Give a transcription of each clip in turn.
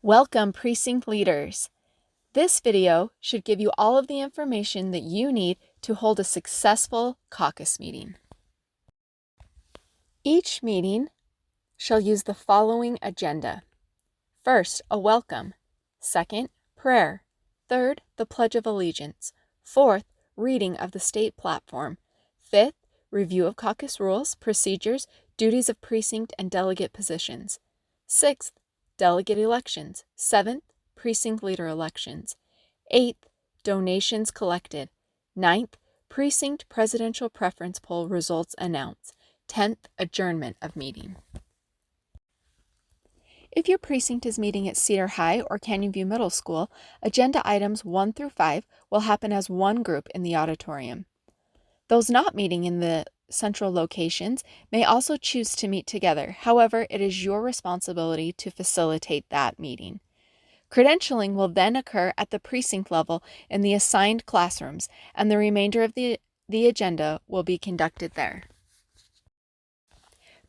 Welcome, precinct leaders. This video should give you all of the information that you need to hold a successful caucus meeting. Each meeting shall use the following agenda. First, a welcome. Second, prayer. Third, the Pledge of Allegiance. Fourth, reading of the state platform. Fifth, review of caucus rules, procedures, duties of precinct and delegate positions. Sixth, delegate elections. Seventh, precinct leader elections. Eighth, donations collected. Ninth, precinct presidential preference poll results announced. 10th, adjournment of meeting. If your precinct is meeting at Cedar High or Canyon View Middle School, agenda items 1 through 5 will happen as one group in the auditorium. Those not meeting in the central locations may also choose to meet together. However, it is your responsibility to facilitate that meeting. Credentialing will then occur at the precinct level in the assigned classrooms, and the remainder of the agenda will be conducted there.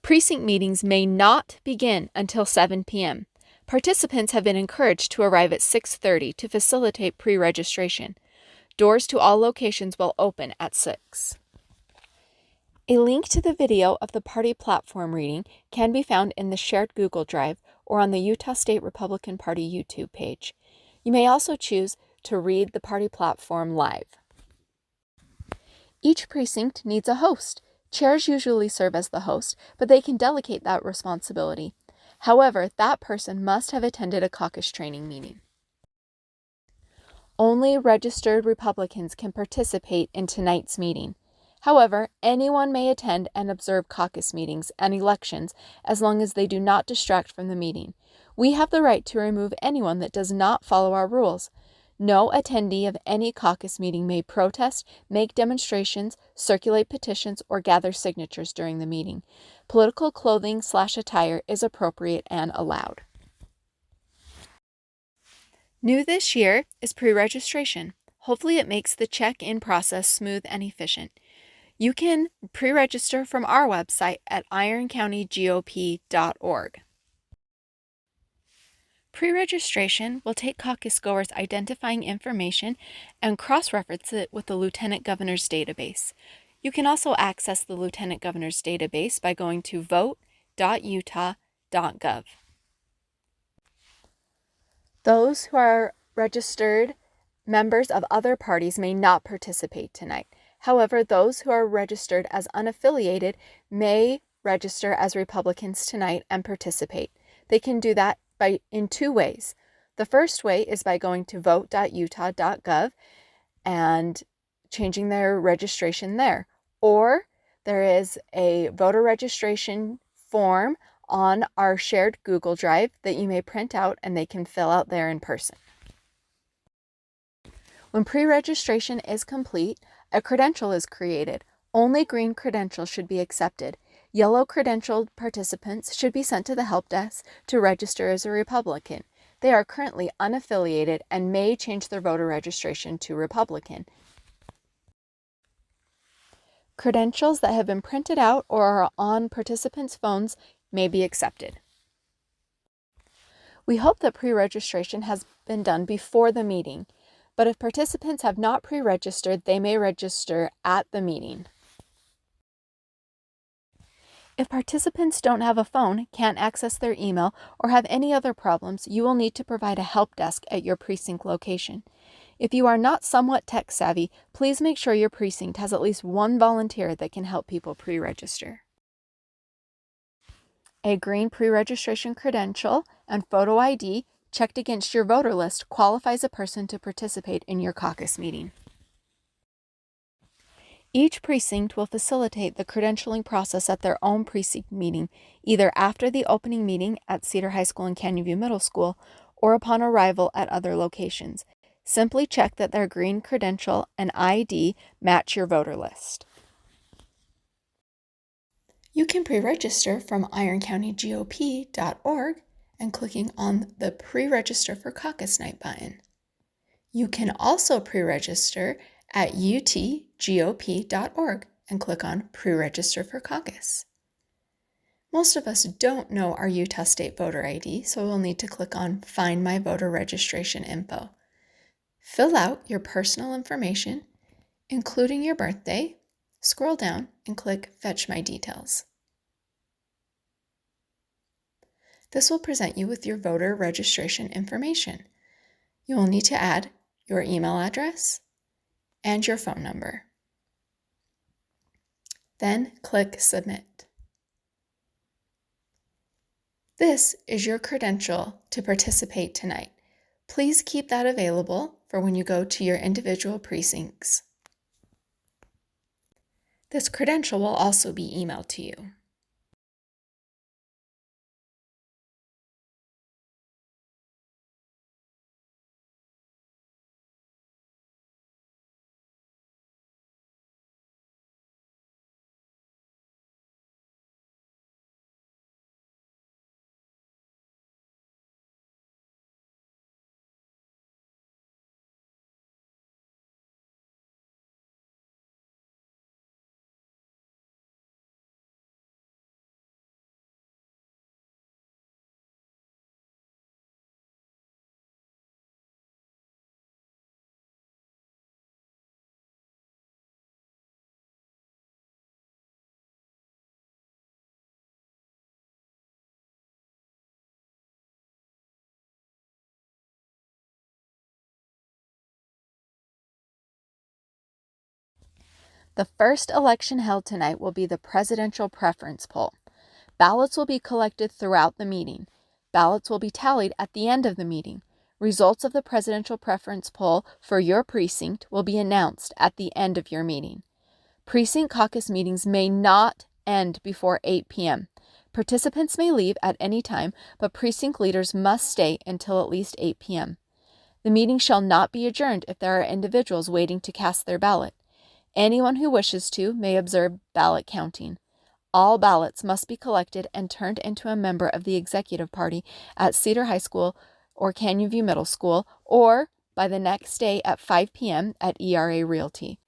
Precinct meetings may not begin until 7 p.m. Participants have been encouraged to arrive at 6:30 to facilitate pre-registration. Doors to all locations will open at 6. A link to the video of the party platform reading can be found in the shared Google Drive or on the Utah State Republican Party YouTube page. You may also choose to read the party platform live. Each precinct needs a host. Chairs usually serve as the host, but they can delegate that responsibility. However, that person must have attended a caucus training meeting. Only registered Republicans can participate in tonight's meeting. However, anyone may attend and observe caucus meetings and elections as long as they do not distract from the meeting. We have the right to remove anyone that does not follow our rules. No attendee of any caucus meeting may protest, make demonstrations, circulate petitions, or gather signatures during the meeting. Political clothing/attire is appropriate and allowed. New this year is pre-registration. Hopefully it makes the check-in process smooth and efficient. You can pre-register from our website at ironcountygop.org. Pre-registration will take caucus goers' identifying information and cross-reference it with the Lieutenant Governor's database. You can also access the Lieutenant Governor's database by going to vote.utah.gov. Those who are registered members of other parties may not participate tonight. However, those who are registered as unaffiliated may register as Republicans tonight and participate. They can do that in two ways. The first way is by going to vote.utah.gov and changing their registration there. Or there is a voter registration form on our shared Google Drive that you may print out and they can fill out there in person. When pre-registration is complete, a credential is created. Only green credentials should be accepted. Yellow credentialed participants should be sent to the help desk to register as a Republican. They are currently unaffiliated and may change their voter registration to Republican. Credentials that have been printed out or are on participants' phones may be accepted. We hope that pre-registration has been done before the meeting, but if participants have not pre-registered, they may register at the meeting. If participants don't have a phone, can't access their email, or have any other problems, you will need to provide a help desk at your precinct location. If you are not somewhat tech savvy, please make sure your precinct has at least one volunteer that can help people pre-register. A green pre-registration credential and photo ID checked against your voter list qualifies a person to participate in your caucus meeting. Each precinct will facilitate the credentialing process at their own precinct meeting, either after the opening meeting at Cedar High School and Canyon View Middle School or upon arrival at other locations. Simply check that their green credential and ID match your voter list. You can pre-register from ironcountygop.org and clicking on the Pre-Register for Caucus Night button. You can also pre-register at utgop.org and click on Pre-Register for Caucus. Most of us don't know our Utah State voter ID, so we'll need to click on Find My Voter Registration Info. Fill out your personal information, including your birthday. Scroll down and click Fetch My Details. This will present you with your voter registration information. You will need to add your email address and your phone number. Then click Submit. This is your credential to participate tonight. Please keep that available for when you go to your individual precincts. This credential will also be emailed to you. The first election held tonight will be the presidential preference poll. Ballots will be collected throughout the meeting. Ballots will be tallied at the end of the meeting. Results of the presidential preference poll for your precinct will be announced at the end of your meeting. Precinct caucus meetings may not end before 8 p.m. Participants may leave at any time, but precinct leaders must stay until at least 8 p.m. The meeting shall not be adjourned if there are individuals waiting to cast their ballot. Anyone who wishes to may observe ballot counting. All ballots must be collected and turned into a member of the executive party at Cedar High School or Canyon View Middle School, or by the next day at 5 p.m. at ERA Realty.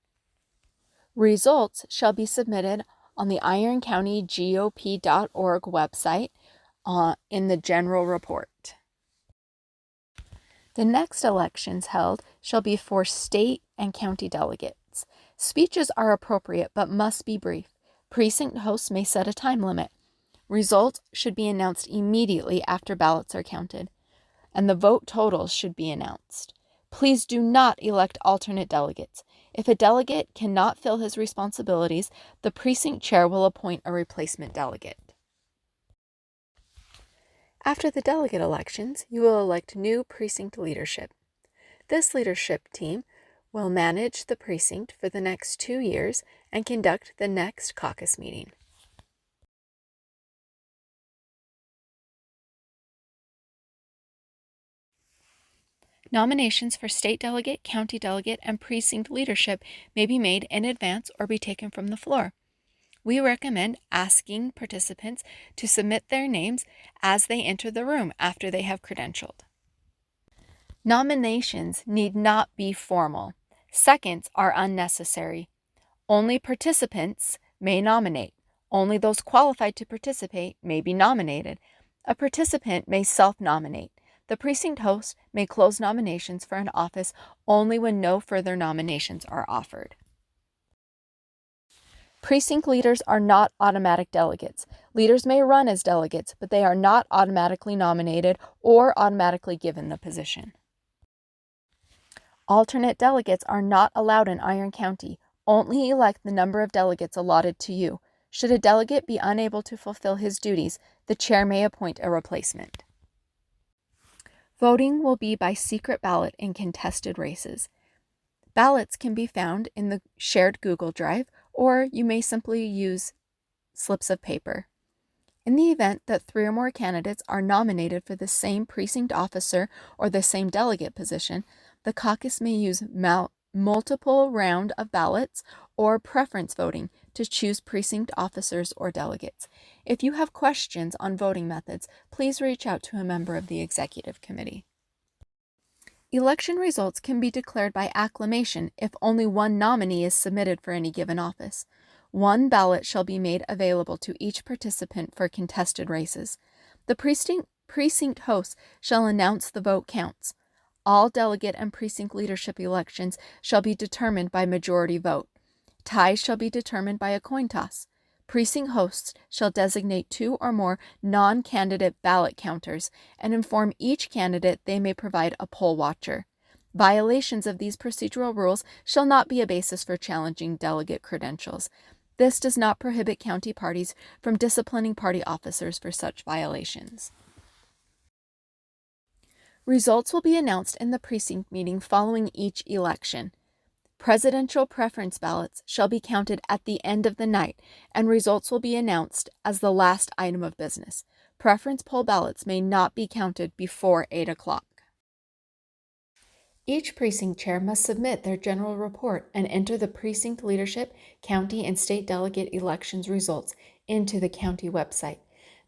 Results shall be submitted on the ironcountygop.org website in the general report. The next elections held shall be for state and county delegates. Speeches are appropriate but must be brief. Precinct hosts may set a time limit. Results should be announced immediately after ballots are counted, and the vote totals should be announced. Please do not elect alternate delegates. If a delegate cannot fill his responsibilities, the precinct chair will appoint a replacement delegate. After the delegate elections, you will elect new precinct leadership. This leadership team will manage the precinct for the next 2 years and conduct the next caucus meeting. Nominations for state delegate, county delegate, and precinct leadership may be made in advance or be taken from the floor. We recommend asking participants to submit their names as they enter the room after they have credentialed. Nominations need not be formal. Seconds are unnecessary. Only participants may nominate. Only those qualified to participate may be nominated. A participant may self-nominate. The precinct host may close nominations for an office only when no further nominations are offered. Precinct leaders are not automatic delegates. Leaders may run as delegates, but they are not automatically nominated or automatically given the position. Alternate delegates are not allowed in Iron County. Only elect the number of delegates allotted to you. Should a delegate be unable to fulfill his duties, the chair may appoint a replacement. Voting will be by secret ballot in contested races. Ballots can be found in the shared Google Drive, or you may simply use slips of paper. In the event that 3 or more candidates are nominated for the same precinct officer or the same delegate position, the caucus may use multiple round of ballots or preference voting to choose precinct officers or delegates. If you have questions on voting methods, please reach out to a member of the executive committee. Election results can be declared by acclamation if only one nominee is submitted for any given office. One ballot shall be made available to each participant for contested races. The precinct hosts shall announce the vote counts. All delegate and precinct leadership elections shall be determined by majority vote. Ties shall be determined by a coin toss. Precinct hosts shall designate 2 or more non-candidate ballot counters and inform each candidate they may provide a poll watcher. Violations of these procedural rules shall not be a basis for challenging delegate credentials. This does not prohibit county parties from disciplining party officers for such violations. Results will be announced in the precinct meeting following each election. Presidential preference ballots shall be counted at the end of the night, and results will be announced as the last item of business. Preference poll ballots may not be counted before 8 o'clock. Each precinct chair must submit their general report and enter the precinct leadership, county, and state delegate elections results into the county website.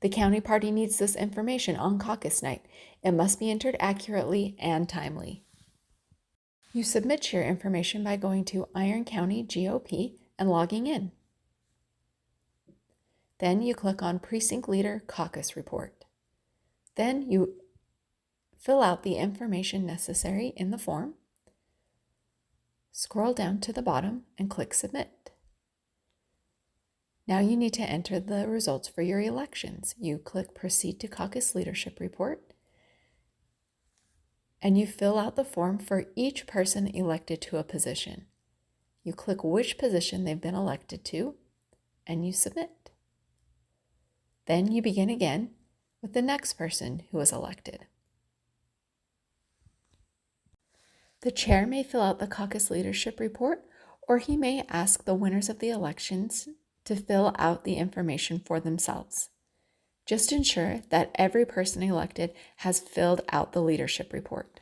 The county party needs this information on caucus night. It must be entered accurately and timely. You submit your information by going to Iron County GOP and logging in. Then you click on Precinct Leader Caucus Report. Then you fill out the information necessary in the form. Scroll down to the bottom and click Submit. Now you need to enter the results for your elections. You click Proceed to Caucus Leadership Report, and you fill out the form for each person elected to a position. You click which position they've been elected to, and you submit. Then you begin again with the next person who was elected. The chair may fill out the caucus leadership report, or he may ask the winners of the elections to fill out the information for themselves. Just ensure that every person elected has filled out the leadership report.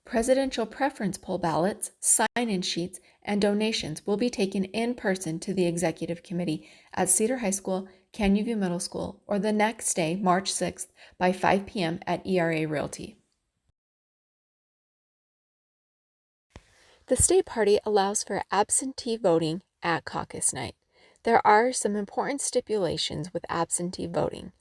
Presidential preference poll ballots, sign-in sheets, and donations will be taken in person to the Executive Committee at Cedar High School, Canyon View Middle School, or the next day, March 6th, by 5 p.m. at ERA Realty. The state party allows for absentee voting at caucus night. There are some important stipulations with absentee voting.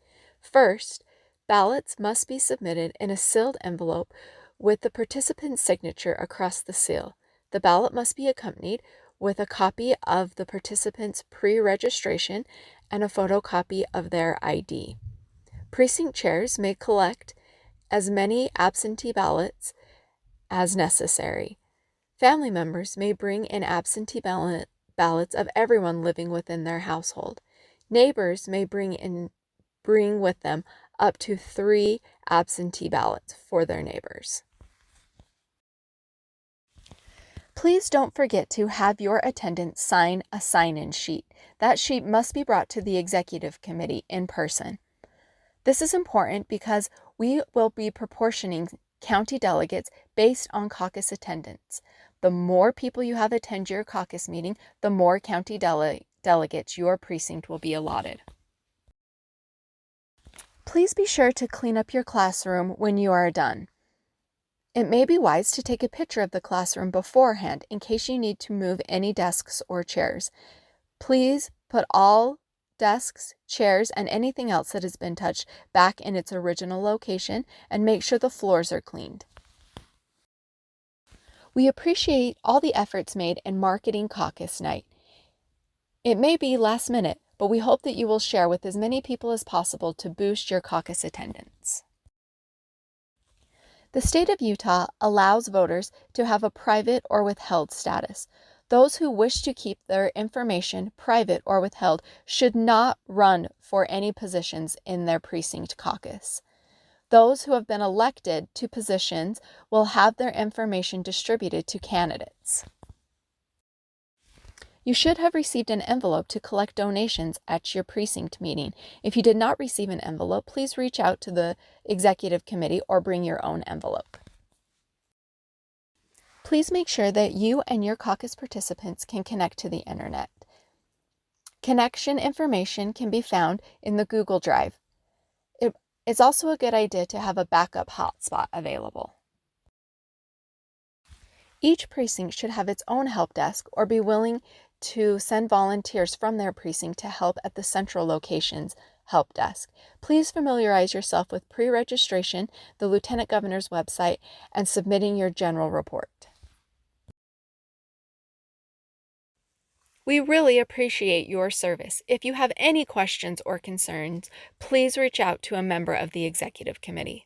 First, ballots must be submitted in a sealed envelope with the participant's signature across the seal. The ballot must be accompanied with a copy of the participant's pre-registration and a photocopy of their ID. Precinct chairs may collect as many absentee ballots as necessary. Family members may bring in absentee ballots of everyone living within their household. Neighbors may bring with them up to 3 absentee ballots for their neighbors. Please don't forget to have your attendant sign a sign-in sheet. That sheet must be brought to the Executive Committee in person. This is important because we will be proportioning county delegates based on caucus attendance. The more people you have attend your caucus meeting, the more county delegates your precinct will be allotted. Please be sure to clean up your classroom when you are done. It may be wise to take a picture of the classroom beforehand in case you need to move any desks or chairs. Please put all desks, chairs, and anything else that has been touched back in its original location and make sure the floors are cleaned. We appreciate all the efforts made in marketing caucus night. It may be last minute, but we hope that you will share with as many people as possible to boost your caucus attendance. The state of Utah allows voters to have a private or withheld status. Those who wish to keep their information private or withheld should not run for any positions in their precinct caucus. Those who have been elected to positions will have their information distributed to candidates. You should have received an envelope to collect donations at your precinct meeting. If you did not receive an envelope, please reach out to the executive committee or bring your own envelope. Please make sure that you and your caucus participants can connect to the internet. Connection information can be found in the Google Drive. It's also a good idea to have a backup hotspot available. Each precinct should have its own help desk or be willing to send volunteers from their precinct to help at the central location's help desk. Please familiarize yourself with pre-registration, the Lieutenant Governor's website, and submitting your general report. We really appreciate your service. If you have any questions or concerns, please reach out to a member of the Executive Committee.